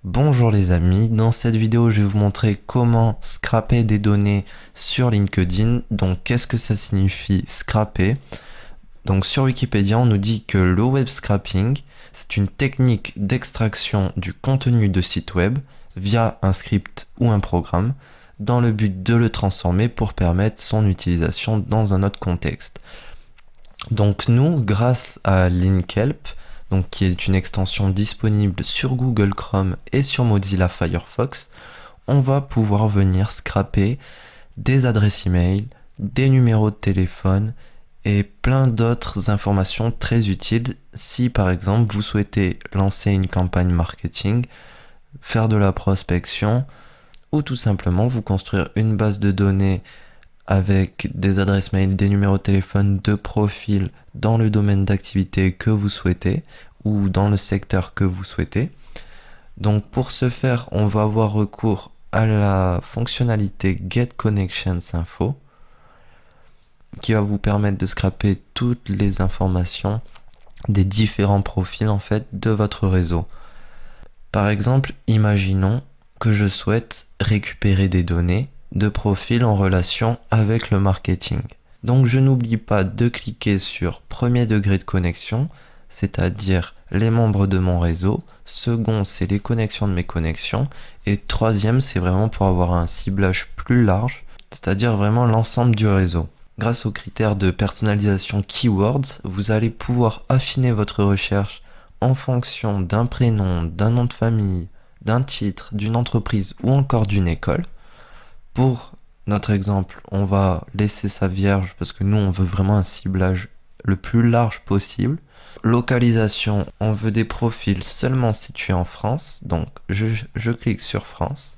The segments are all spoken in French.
Bonjour les amis, dans cette vidéo je vais vous montrer comment scraper des données sur LinkedIn. Donc qu'est-ce que ça signifie scraper? Donc sur Wikipédia on nous dit que le web scraping c'est une technique d'extraction du contenu de site web via un script ou un programme dans le but de le transformer pour permettre son utilisation dans un autre contexte. Donc nous, grâce à Linkhelp, donc qui est une extension disponible sur Google Chrome et sur Mozilla Firefox, on va pouvoir venir scraper des adresses email, des numéros de téléphone et plein d'autres informations très utiles si par exemple vous souhaitez lancer une campagne marketing, faire de la prospection ou tout simplement vous construire une base de données avec des adresses mail, des numéros de téléphone, de profil dans le domaine d'activité que vous souhaitez ou dans le secteur que vous souhaitez. Donc pour ce faire, on va avoir recours à la fonctionnalité Get Connections Info qui va vous permettre de scraper toutes les informations des différents profils en fait de votre réseau. Par exemple, imaginons que je souhaite récupérer des données de profil en relation avec le marketing. Donc je n'oublie pas de cliquer sur premier degré de connexion, c'est-à-dire les membres de mon réseau. Second, c'est les connexions de mes connexions. Et troisième, c'est vraiment pour avoir un ciblage plus large, c'est-à-dire vraiment l'ensemble du réseau. Grâce aux critères de personnalisation keywords, vous allez pouvoir affiner votre recherche en fonction d'un prénom, d'un nom de famille, d'un titre, d'une entreprise ou encore d'une école. Pour notre exemple, on va laisser ça vierge parce que nous, on veut vraiment un ciblage le plus large possible. Localisation, on veut des profils seulement situés en France, donc je clique sur France.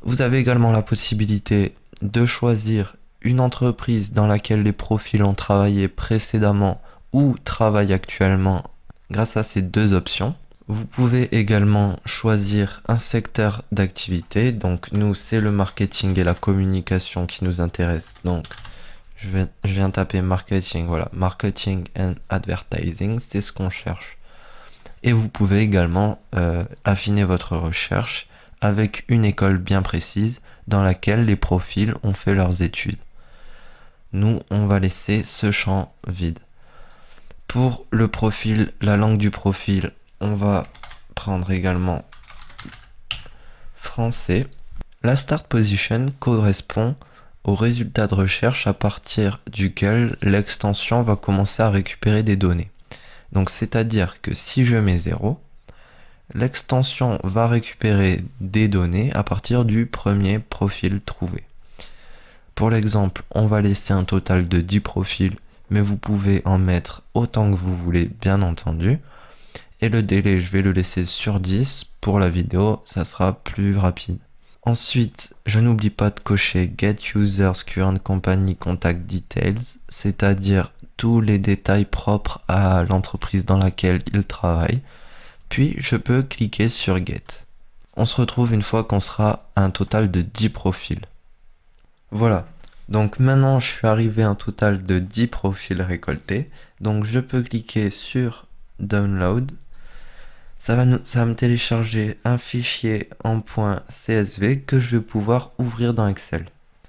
Vous avez également la possibilité de choisir une entreprise dans laquelle les profils ont travaillé précédemment ou travaillent actuellement grâce à ces deux options. Vous pouvez également choisir un secteur d'activité. Donc nous, c'est le marketing et la communication qui nous intéressent. Donc je viens taper marketing, voilà, marketing and advertising, c'est ce qu'on cherche. Et vous pouvez également affiner votre recherche avec une école bien précise dans laquelle les profils ont fait leurs études. Nous, on va laisser ce champ vide. Pour le profil, la langue du profil, on va prendre également français. La start position correspond au résultat de recherche à partir duquel l'extension va commencer à récupérer des données. Donc c'est-à-dire que si je mets 0, l'extension va récupérer des données à partir du premier profil trouvé. Pour l'exemple, on va laisser un total de 10 profils, mais vous pouvez en mettre autant que vous voulez, bien entendu. Et le délai, je vais le laisser sur 10. Pour la vidéo, ça sera plus rapide. Ensuite, je n'oublie pas de cocher Get Users Current Company Contact Details, c'est-à-dire tous les détails propres à l'entreprise dans laquelle il travaille. Puis, je peux cliquer sur Get. On se retrouve une fois qu'on sera à un total de 10 profils. Voilà. Donc maintenant, je suis arrivé à un total de 10 profils récoltés. Donc, je peux cliquer sur Download. Ça va me télécharger un fichier en .csv que je vais pouvoir ouvrir dans Excel.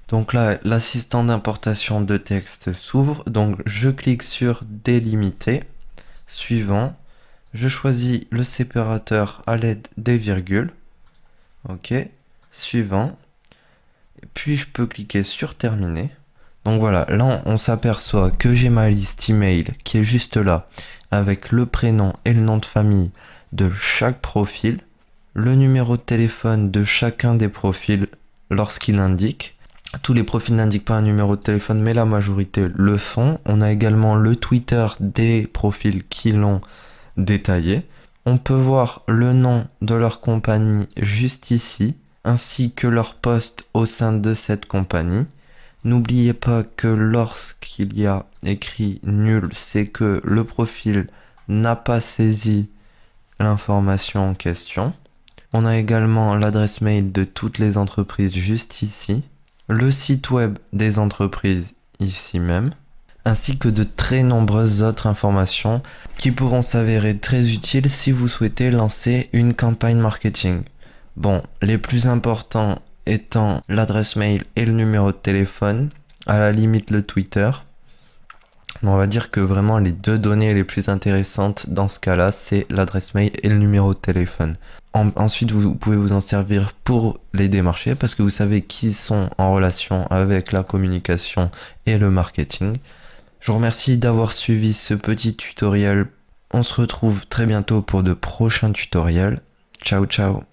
Donc là, l'assistant d'importation de texte s'ouvre. Donc je clique sur délimiter. Suivant. Je choisis le séparateur à l'aide des virgules. Ok. Suivant. Et puis je peux cliquer sur terminer. Donc voilà, là on s'aperçoit que j'ai ma liste email qui est juste là, avec le prénom et le nom de famille de chaque profil, le numéro de téléphone de chacun des profils lorsqu'il indique. Tous les profils n'indiquent pas un numéro de téléphone, mais la majorité le font. On a également le Twitter des profils qui l'ont détaillé. On peut voir le nom de leur compagnie juste ici, ainsi que leur poste au sein de cette compagnie. N'oubliez pas que lorsqu'il y a écrit nul, c'est que le profil n'a pas saisi l'information en question. On a également l'adresse mail de toutes les entreprises juste ici. Le site web des entreprises ici même. ainsi que de très nombreuses autres informations qui pourront s'avérer très utiles si vous souhaitez lancer une campagne marketing. Bon, les plus importants étant l'adresse mail et le numéro de téléphone, à la limite le Twitter. Mais on va dire que vraiment les deux données les plus intéressantes dans ce cas-là, c'est l'adresse mail et le numéro de téléphone. Ensuite, vous pouvez vous en servir pour les démarcher parce que vous savez qui sont en relation avec la communication et le marketing. Je vous remercie d'avoir suivi ce petit tutoriel. On se retrouve très bientôt pour de prochains tutoriels. Ciao ciao.